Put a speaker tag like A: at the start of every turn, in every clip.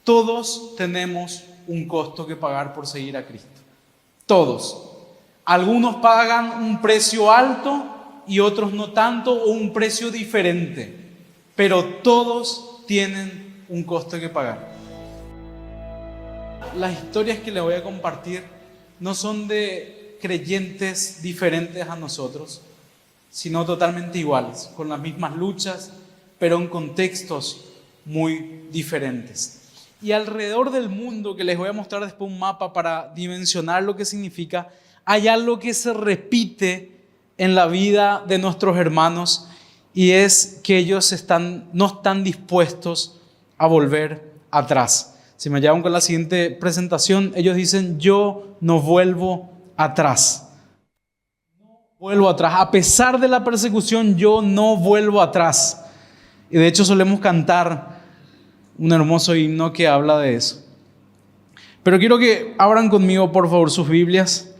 A: Todos tenemos un costo que pagar por seguir a Cristo. Todos. Algunos pagan un precio alto y otros no tanto, o un precio diferente. Pero todos tienen un costo que pagar. Las historias que les voy a compartir no son de creyentes diferentes a nosotros, sino totalmente iguales, con las mismas luchas, pero en contextos muy diferentes. Y alrededor del mundo, que les voy a mostrar después un mapa para dimensionar lo que significa, hay algo que se repite en la vida de nuestros hermanos, y es que ellos no están dispuestos a volver atrás. Si me llevan con la siguiente presentación, ellos dicen: yo no vuelvo atrás. No vuelvo atrás. A pesar de la persecución, yo no vuelvo atrás. Y de hecho solemos cantar un hermoso himno que habla de eso. Pero quiero que abran conmigo, por favor, sus Biblias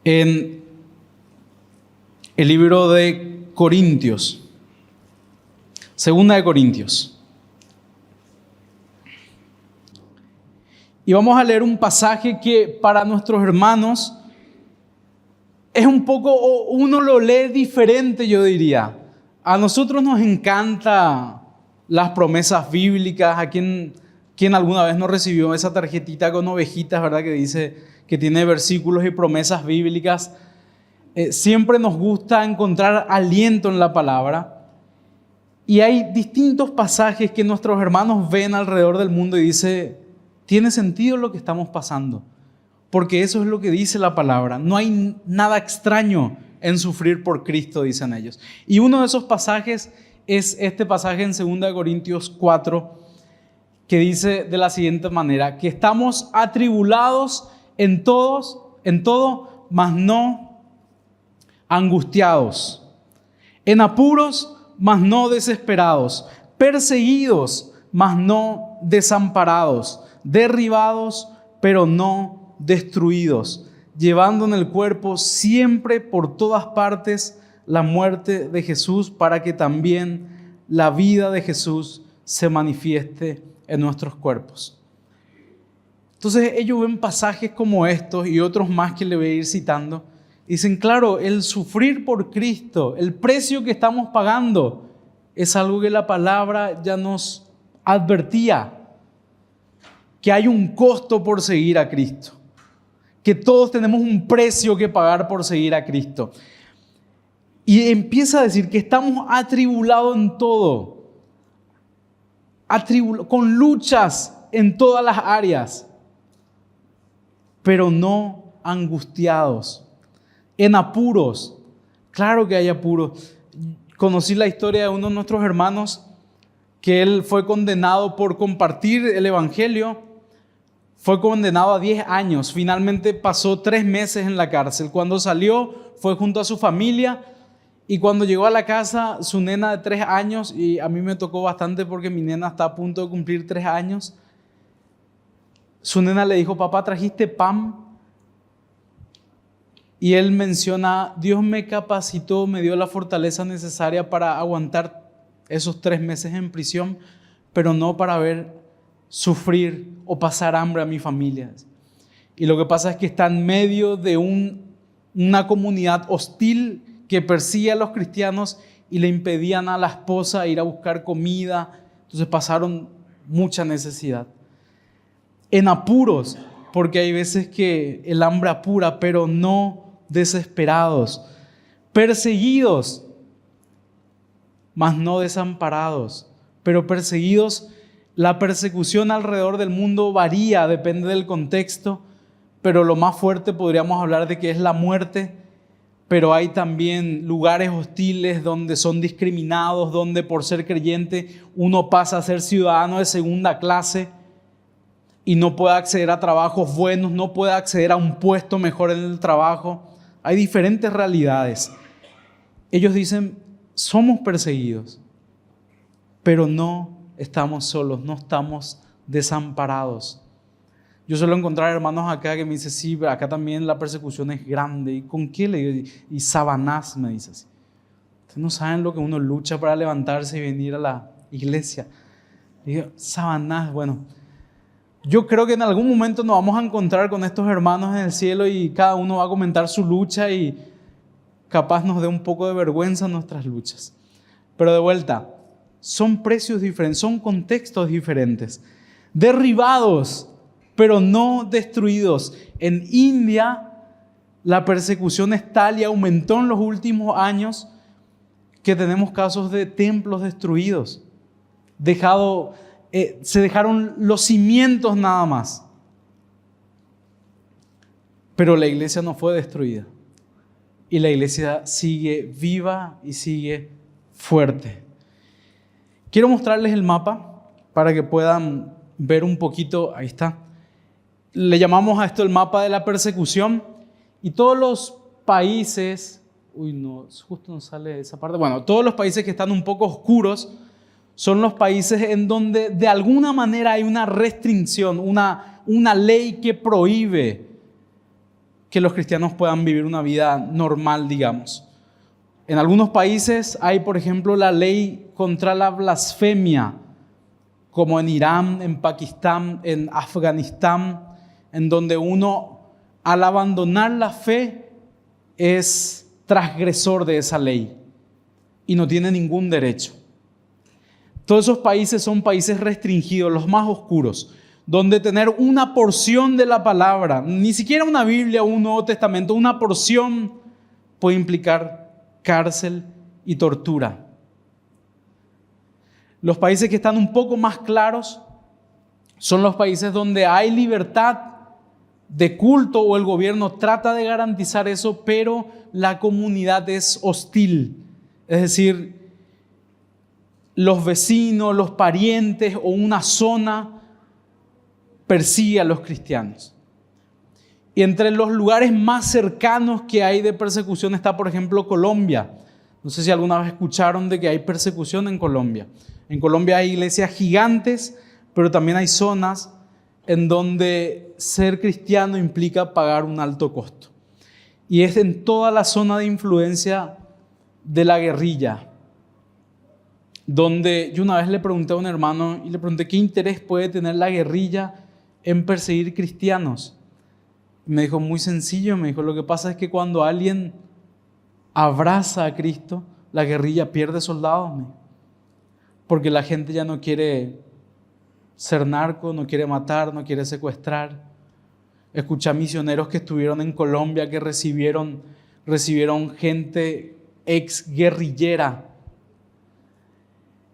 A: en el libro de Corintios. Segunda de Corintios. Y vamos a leer un pasaje que para nuestros hermanos es un poco, uno lo lee diferente, yo diría. A nosotros nos encanta las promesas bíblicas. ¿A quién alguna vez no recibió esa tarjetita con ovejitas, verdad? Que dice que tiene versículos y promesas bíblicas. Siempre nos gusta encontrar aliento en la palabra. Y hay distintos pasajes que nuestros hermanos ven alrededor del mundo y dicen: tiene sentido lo que estamos pasando, porque eso es lo que dice la palabra. No hay nada extraño en sufrir por Cristo, dicen ellos. Y uno de esos pasajes es este pasaje en 2 Corintios 4, que dice de la siguiente manera: que estamos atribulados en todo, mas no angustiados, en apuros, mas no desesperados, perseguidos, mas no desamparados, derribados, pero no destruidos, llevando en el cuerpo siempre por todas partes la muerte de Jesús, para que también la vida de Jesús se manifieste en nuestros cuerpos. Entonces ellos ven pasajes como estos y otros más que le voy a ir citando. Dicen: claro, el sufrir por Cristo, el precio que estamos pagando, es algo que la palabra ya nos advertía, que hay un costo por seguir a Cristo, que todos tenemos un precio que pagar por seguir a Cristo. Y empieza a decir que estamos atribulados en todo, con luchas en todas las áreas, pero no angustiados, en apuros. Claro que hay apuros. Conocí la historia de uno de nuestros hermanos, que él fue condenado por compartir el evangelio. Fue condenado a 10 años. Finalmente pasó 3 meses en la cárcel. Cuando salió, fue junto a su familia. Y cuando llegó a la casa, su nena de 3 años, y a mí me tocó bastante porque mi nena está a punto de cumplir 3 años, su nena le dijo: papá, ¿trajiste pan? Y él menciona: Dios me capacitó, me dio la fortaleza necesaria para aguantar esos 3 meses en prisión, pero no para ver sufrir o pasar hambre a mi familia. Y lo que pasa es que está en medio de una comunidad hostil que persigue a los cristianos y le impedían a la esposa ir a buscar comida. Entonces pasaron mucha necesidad. En apuros, porque hay veces que el hambre apura, pero no desesperados. Perseguidos, mas no desamparados. Pero perseguidos, la persecución alrededor del mundo varía, depende del contexto, pero lo más fuerte podríamos hablar de que es la muerte. Pero hay también lugares hostiles donde son discriminados, donde por ser creyente uno pasa a ser ciudadano de segunda clase y no puede acceder a trabajos buenos, no puede acceder a un puesto mejor en el trabajo. Hay diferentes realidades. Ellos dicen: somos perseguidos, pero no estamos solos, no estamos desamparados. Yo suelo encontrar hermanos acá que me dicen: sí, acá también la persecución es grande. ¿Y con qué le digo? Y Sabanás me dice así. Ustedes no saben lo que uno lucha para levantarse y venir a la iglesia. Y digo: Sabanás, bueno, Yo creo que en algún momento nos vamos a encontrar con estos hermanos en el cielo y cada uno va a comentar su lucha y capaz nos dé un poco de vergüenza nuestras luchas. Pero de vuelta, son precios diferentes, son contextos diferentes. Derribados, pero no destruidos. En India, la persecución es tal y aumentó en los últimos años que tenemos casos de templos destruidos. Se dejaron los cimientos nada más. Pero la iglesia no fue destruida. Y la iglesia sigue viva y sigue fuerte. Quiero mostrarles el mapa para que puedan ver un poquito. Ahí está. Le llamamos a esto el mapa de la persecución. Y todos los países, justo no sale esa parte. Bueno, todos los países que están un poco oscuros son los países en donde de alguna manera hay una restricción, una ley que prohíbe que los cristianos puedan vivir una vida normal, digamos. En algunos países hay, por ejemplo, la ley contra la blasfemia, como en Irán, en Pakistán, en Afganistán, en donde uno, al abandonar la fe, es transgresor de esa ley y no tiene ningún derecho. Todos esos países son países restringidos, los más oscuros, donde tener una porción de la palabra, ni siquiera una Biblia o un Nuevo Testamento, una porción puede implicar cárcel y tortura. Los países que están un poco más claros son los países donde hay libertad de culto o el gobierno trata de garantizar eso, pero la comunidad es hostil. Es decir, los vecinos, los parientes o una zona persigue a los cristianos. Y entre los lugares más cercanos que hay de persecución está, por ejemplo, Colombia. No sé si alguna vez escucharon de que hay persecución en Colombia. En Colombia hay iglesias gigantes, pero también hay zonas en donde ser cristiano implica pagar un alto costo. Y es en toda la zona de influencia de la guerrilla, donde yo una vez le pregunté a un hermano y le pregunté qué interés puede tener la guerrilla en perseguir cristianos. Me dijo, muy sencillo, me dijo, lo que pasa es que cuando alguien abraza a Cristo, la guerrilla pierde soldados, porque la gente ya no quiere ser narco, no quiere matar, no quiere secuestrar. Escuché misioneros que estuvieron en Colombia que recibieron gente ex guerrillera.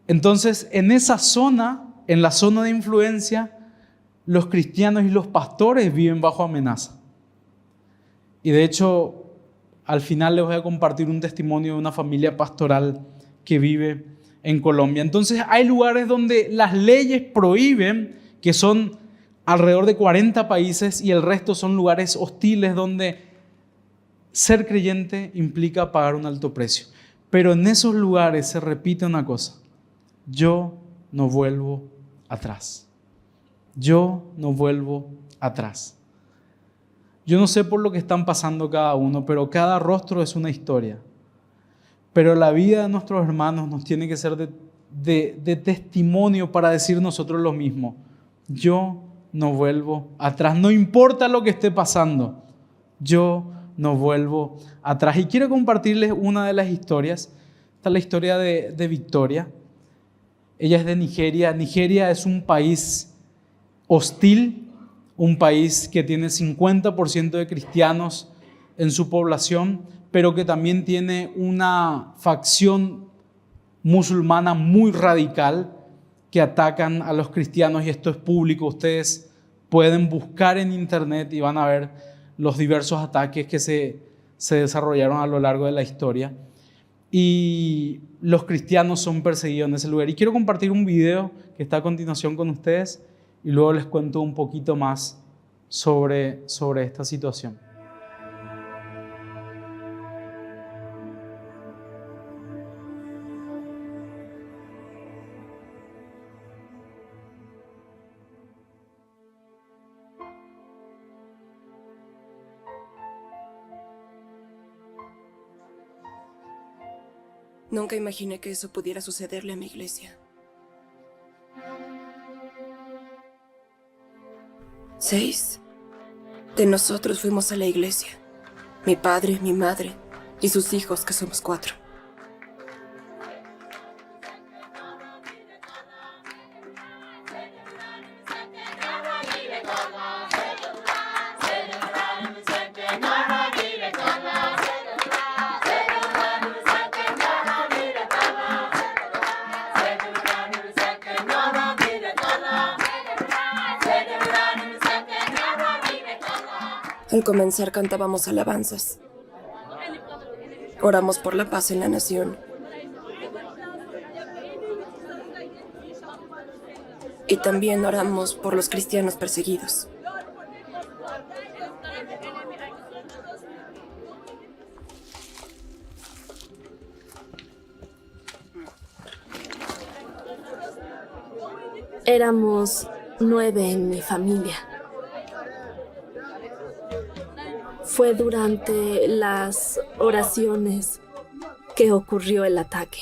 A: Entonces, en esa zona, en la zona de influencia, los cristianos y los pastores viven bajo amenaza. Y de hecho, al final les voy a compartir un testimonio de una familia pastoral que vive en Colombia. Entonces, hay lugares donde las leyes prohíben, que son alrededor de 40 países, y el resto son lugares hostiles donde ser creyente implica pagar un alto precio. Pero en esos lugares se repite una cosa: yo no vuelvo atrás. Yo no vuelvo atrás. Yo no sé por lo que están pasando cada uno, pero cada rostro es una historia. Pero la vida de nuestros hermanos nos tiene que ser de testimonio para decir nosotros lo mismo. Yo no vuelvo atrás, no importa lo que esté pasando. Yo no vuelvo atrás. Y quiero compartirles una de las historias. Esta es la historia de Victoria. Ella es de Nigeria. Nigeria es un país hostil, un país que tiene 50% de cristianos en su población, pero que también tiene una facción musulmana muy radical que atacan a los cristianos, y esto es público. Ustedes pueden buscar en internet y van a ver los diversos ataques que se desarrollaron a lo largo de la historia. Y los cristianos son perseguidos en ese lugar. Y quiero compartir un video que está a continuación con ustedes y luego les cuento un poquito más sobre esta situación.
B: Nunca imaginé que eso pudiera sucederle a mi iglesia. 6 de nosotros fuimos a la iglesia. Mi padre, mi madre y sus hijos, que somos 4. Al comenzar cantábamos alabanzas. Oramos por la paz en la nación. Y también oramos por los cristianos perseguidos.
C: Éramos 9 en mi familia. Fue durante las oraciones que ocurrió el ataque.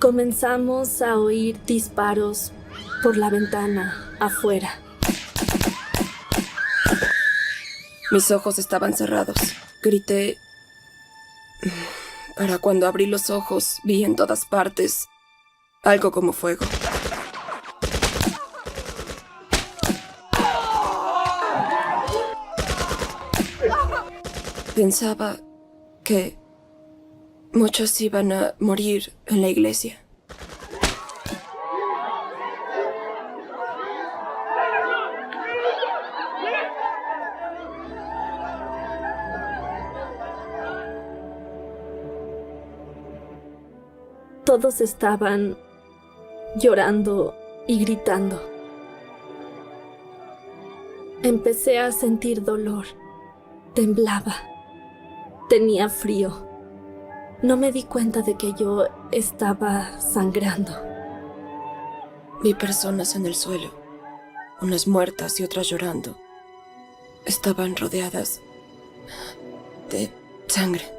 C: Comenzamos a oír disparos por la ventana afuera.
B: Mis ojos estaban cerrados. Grité. Para cuando abrí los ojos, vi en todas partes algo como fuego. Pensaba que muchos iban a morir en la iglesia.
C: Todos estaban llorando y gritando. Empecé a sentir dolor. Temblaba. Tenía frío. No me di cuenta de que yo estaba sangrando.
B: Vi personas en el suelo, unas muertas y otras llorando. Estaban rodeadas de sangre.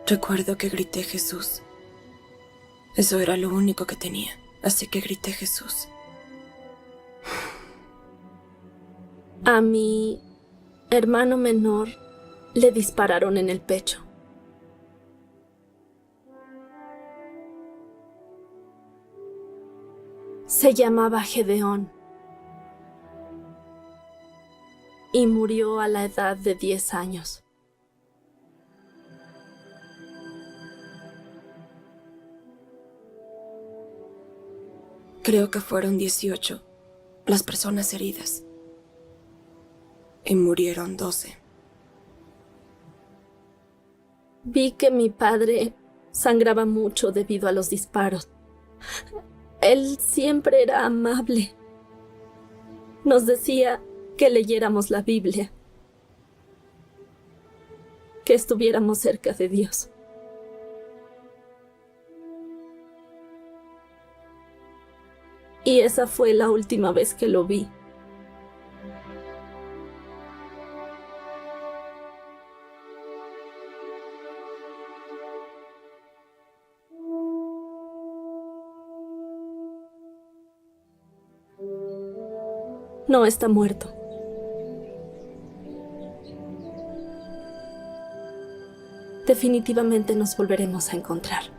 B: Recuerdo que grité Jesús. Eso era lo único que tenía, así que grité Jesús.
C: A mi hermano menor le dispararon en el pecho. Se llamaba Gedeón y murió a la edad de 10 años.
B: Creo que fueron 18 las personas heridas. Y murieron 12.
C: Vi que mi padre sangraba mucho debido a los disparos. Él siempre era amable. Nos decía que leyéramos la Biblia, que estuviéramos cerca de Dios. Y esa fue la última vez que lo vi. No está muerto. Definitivamente nos volveremos a encontrar.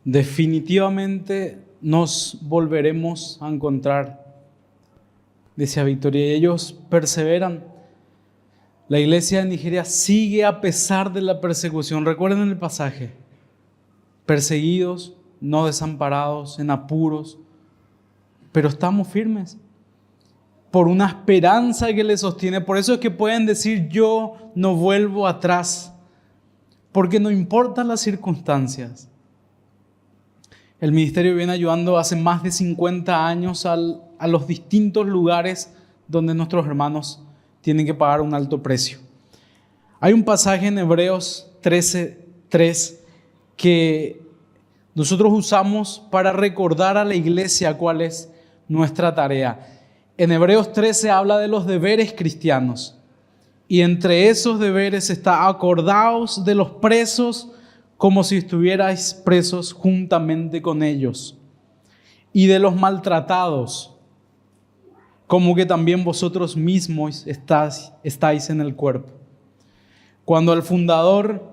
A: Definitivamente nos volveremos a encontrar. decía Victoria, y ellos perseveran. La iglesia de Nigeria sigue a pesar de la persecución. Recuerden el pasaje: perseguidos, no desamparados, en apuros, pero estamos firmes por una esperanza que les sostiene. Por eso es que pueden decir: yo no vuelvo atrás, porque no importan las circunstancias. El ministerio viene ayudando hace más de 50 años a los distintos lugares donde nuestros hermanos tienen que pagar un alto precio. Hay un pasaje en Hebreos 13:3 que nosotros usamos para recordar a la iglesia cuál es nuestra tarea. En Hebreos 13 habla de los deberes cristianos, y entre esos deberes está: acordaos de los presos como si estuvierais presos juntamente con ellos, y de los maltratados, como que también vosotros mismos estáis en el cuerpo. Cuando el fundador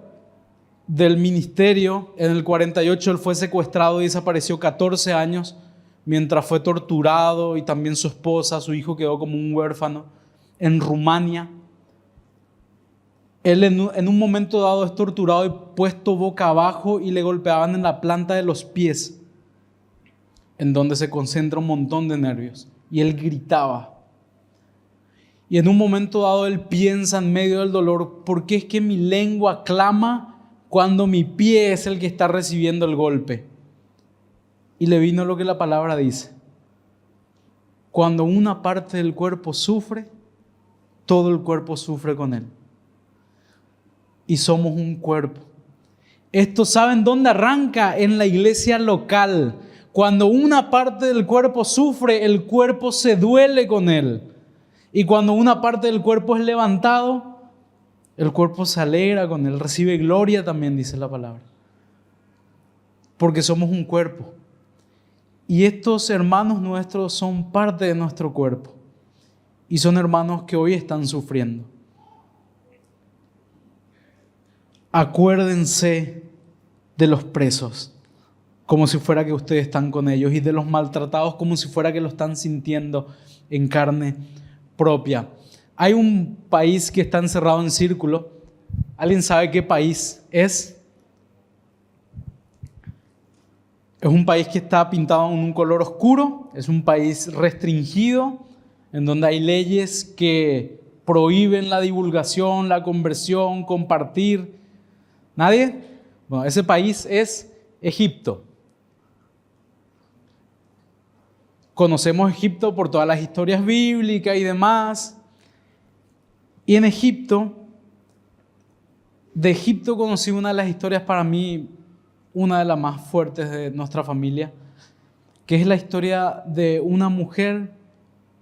A: del ministerio, en el 48, él fue secuestrado y desapareció 14 años, mientras fue torturado, y también su esposa, su hijo quedó como un huérfano en Rumania. Él en un momento dado es torturado y puesto boca abajo, y le golpeaban en la planta de los pies, en donde se concentra un montón de nervios, y él gritaba. Y en un momento dado él piensa en medio del dolor: ¿por qué es que mi lengua clama cuando mi pie es el que está recibiendo el golpe? Y le vino lo que la palabra dice: cuando una parte del cuerpo sufre, todo el cuerpo sufre con él. Y somos un cuerpo. Esto, ¿saben dónde arranca? En la iglesia local. Cuando una parte del cuerpo sufre, el cuerpo se duele con él. Y cuando una parte del cuerpo es levantado, el cuerpo se alegra con él, recibe gloria también, dice la palabra. Porque somos un cuerpo. Y estos hermanos nuestros son parte de nuestro cuerpo. Y son hermanos que hoy están sufriendo. Acuérdense de los presos, como si fuera que ustedes están con ellos, y de los maltratados, como si fuera que lo están sintiendo en carne propia. Hay un país que está encerrado en círculo. ¿Alguien sabe qué país es? Es un país que está pintado en un color oscuro. Es un país restringido, en donde hay leyes que prohíben la divulgación, la conversión, compartir. ¿Nadie? Bueno, ese país es Egipto. Conocemos Egipto por todas las historias bíblicas y demás. Y en Egipto, de Egipto conocí una de las historias, para mí, una de las más fuertes de nuestra familia, que es la historia de una mujer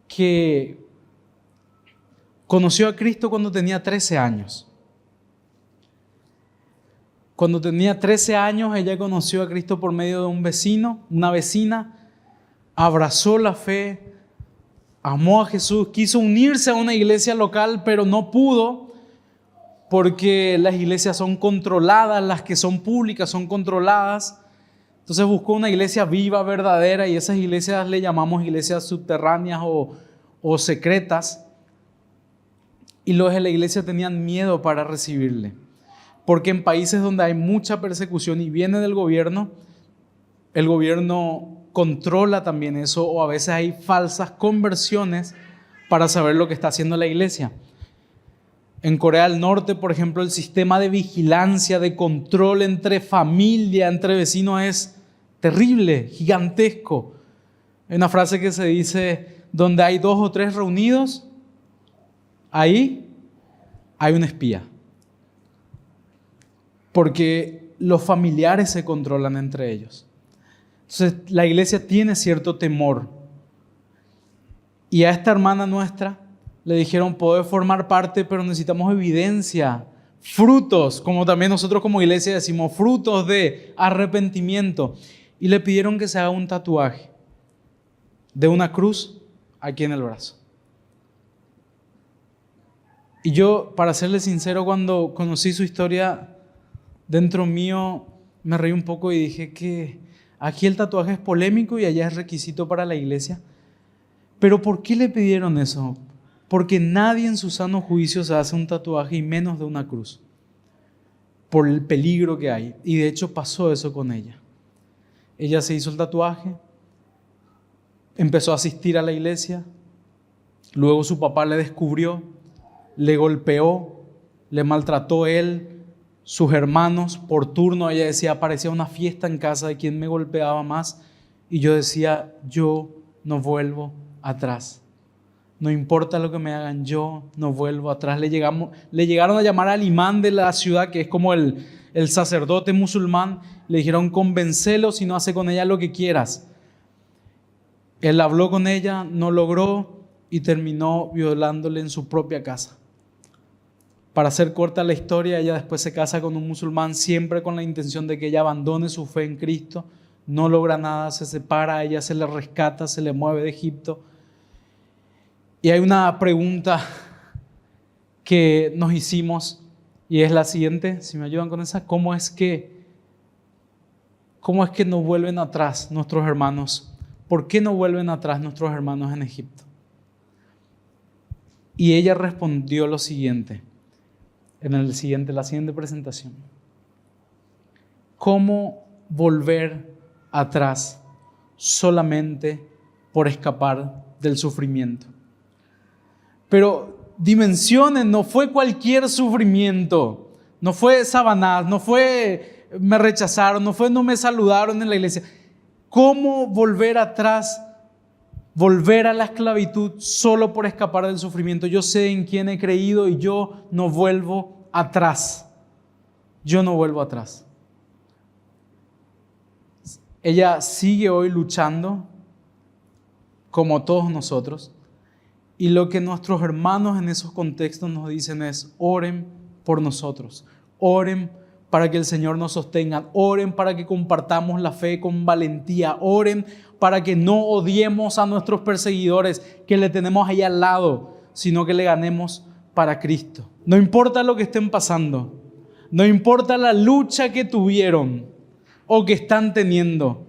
A: que conoció a Cristo cuando tenía 13 años. Cuando tenía 13 años, ella conoció a Cristo por medio de un vecino, una vecina, abrazó la fe, amó a Jesús, quiso unirse a una iglesia local, pero no pudo, porque las iglesias son controladas, las que son públicas son controladas. Entonces buscó una iglesia viva, verdadera, y esas iglesias le llamamos iglesias subterráneas o secretas. Y los de la iglesia tenían miedo para recibirle, porque en países donde hay mucha persecución y viene del gobierno, el gobierno controla también eso, o a veces hay falsas conversiones para saber lo que está haciendo la iglesia. En Corea del Norte, por ejemplo, el sistema de vigilancia, de control entre familia, entre vecinos es terrible, gigantesco. Hay una frase que se dice: donde hay 2 o 3 reunidos, ahí hay un espía. Porque los familiares se controlan entre ellos. Entonces la iglesia tiene cierto temor. Y a esta hermana nuestra le dijeron: podés formar parte, pero necesitamos evidencia, frutos, como también nosotros como iglesia decimos, frutos de arrepentimiento. Y le pidieron que se haga un tatuaje de una cruz aquí en el brazo. Y yo, para serle sincero, cuando conocí su historia, dentro mío me reí un poco y dije que aquí el tatuaje es polémico y allá es requisito para la iglesia. ¿Pero por qué le pidieron eso? Porque nadie en su sano juicio se hace un tatuaje y menos de una cruz, por el peligro que hay. Y de hecho pasó eso con ella. Ella se hizo el tatuaje, empezó a asistir a la iglesia, luego su papá le descubrió, le golpeó, le maltrató él, sus hermanos, por turno. Ella decía, parecía una fiesta en casa de quien me golpeaba más. Y yo decía, yo no vuelvo atrás. No importa lo que me hagan, yo no vuelvo atrás. Le llegaron a llamar al imán de la ciudad, que es como el sacerdote musulmán. Le dijeron, convéncelo, si no hace con ella lo que quieras. Él habló con ella, no logró y terminó violándole en su propia casa. Para hacer corta la historia, ella después se casa con un musulmán, siempre con la intención de que ella abandone su fe en Cristo. No logra nada, se separa, a ella se le rescata, se le mueve de Egipto. Y hay una pregunta que nos hicimos y es la siguiente, si me ayudan con esa: ¿cómo es que no vuelven atrás nuestros hermanos? ¿Por qué no vuelven atrás nuestros hermanos en Egipto? Y ella respondió lo siguiente, la siguiente presentación. ¿Cómo volver atrás solamente por escapar del sufrimiento? Pero dimensionen, no fue cualquier sufrimiento, no fue Sabanás, no fue me rechazaron, no fue no me saludaron en la iglesia. ¿Cómo volver atrás, volver a la esclavitud solo por escapar del sufrimiento? Yo sé en quién he creído y yo no vuelvo atrás. Yo no vuelvo atrás. Ella sigue hoy luchando, como todos nosotros. Y lo que nuestros hermanos en esos contextos nos dicen es: oren por nosotros, oren para que el Señor nos sostenga, oren para que compartamos la fe con valentía, oren para que no odiemos a nuestros perseguidores que le tenemos ahí al lado, sino que le ganemos para Cristo. No importa lo que estén pasando, no importa la lucha que tuvieron o que están teniendo,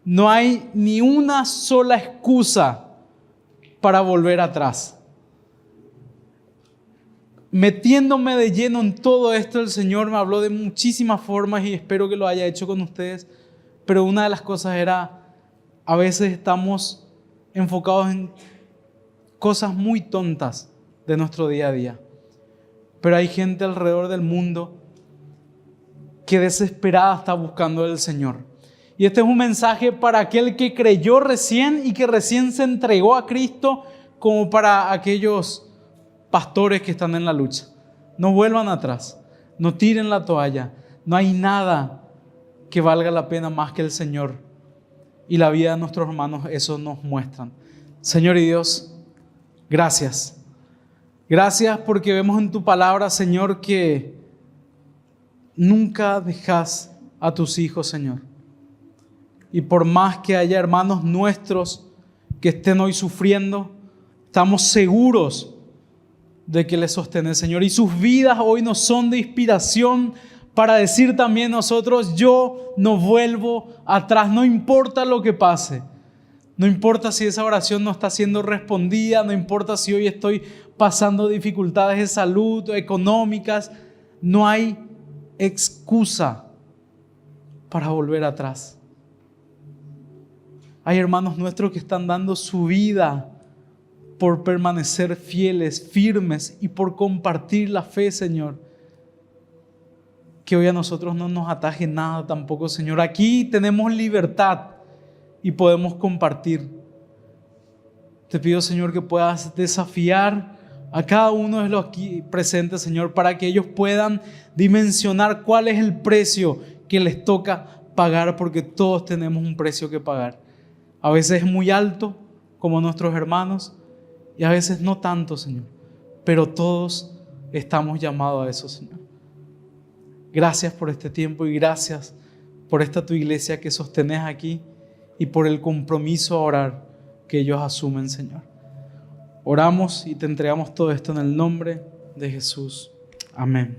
A: no hay ni una sola excusa para volver atrás. Metiéndome de lleno en todo esto, el Señor me habló de muchísimas formas y espero que lo haya hecho con ustedes, pero una de las cosas era, a veces estamos enfocados en cosas muy tontas de nuestro día a día, pero hay gente alrededor del mundo que desesperada está buscando del Señor. Y este es un mensaje para aquel que creyó recién y que recién se entregó a Cristo, como para aquellos pastores que están en la lucha. No vuelvan atrás, no tiren la toalla. No hay nada que valga la pena más que el Señor. Y la vida de nuestros hermanos eso nos muestran. Señor y Dios, gracias. Gracias porque vemos en tu palabra, Señor, que nunca dejas a tus hijos, Señor. Y por más que haya hermanos nuestros que estén hoy sufriendo, estamos seguros de que les sostenes, Señor. Y sus vidas hoy nos son de inspiración para decir también nosotros: yo no vuelvo atrás, no importa lo que pase. No importa si esa oración no está siendo respondida, no importa si hoy estoy pasando dificultades de salud o económicas. No hay excusa para volver atrás. Hay hermanos nuestros que están dando su vida por permanecer fieles, firmes y por compartir la fe, Señor. Que hoy a nosotros no nos ataje nada tampoco, Señor. Aquí tenemos libertad y podemos compartir. Te pido, Señor, que puedas desafiar a cada uno de los aquí presentes, Señor, para que ellos puedan dimensionar cuál es el precio que les toca pagar, porque todos tenemos un precio que pagar. A veces es muy alto, como nuestros hermanos, y a veces no tanto, Señor. Pero todos estamos llamados a eso, Señor. Gracias por este tiempo y gracias por esta tu iglesia que sostenés aquí y por el compromiso a orar que ellos asumen, Señor. Oramos y te entregamos todo esto en el nombre de Jesús. Amén.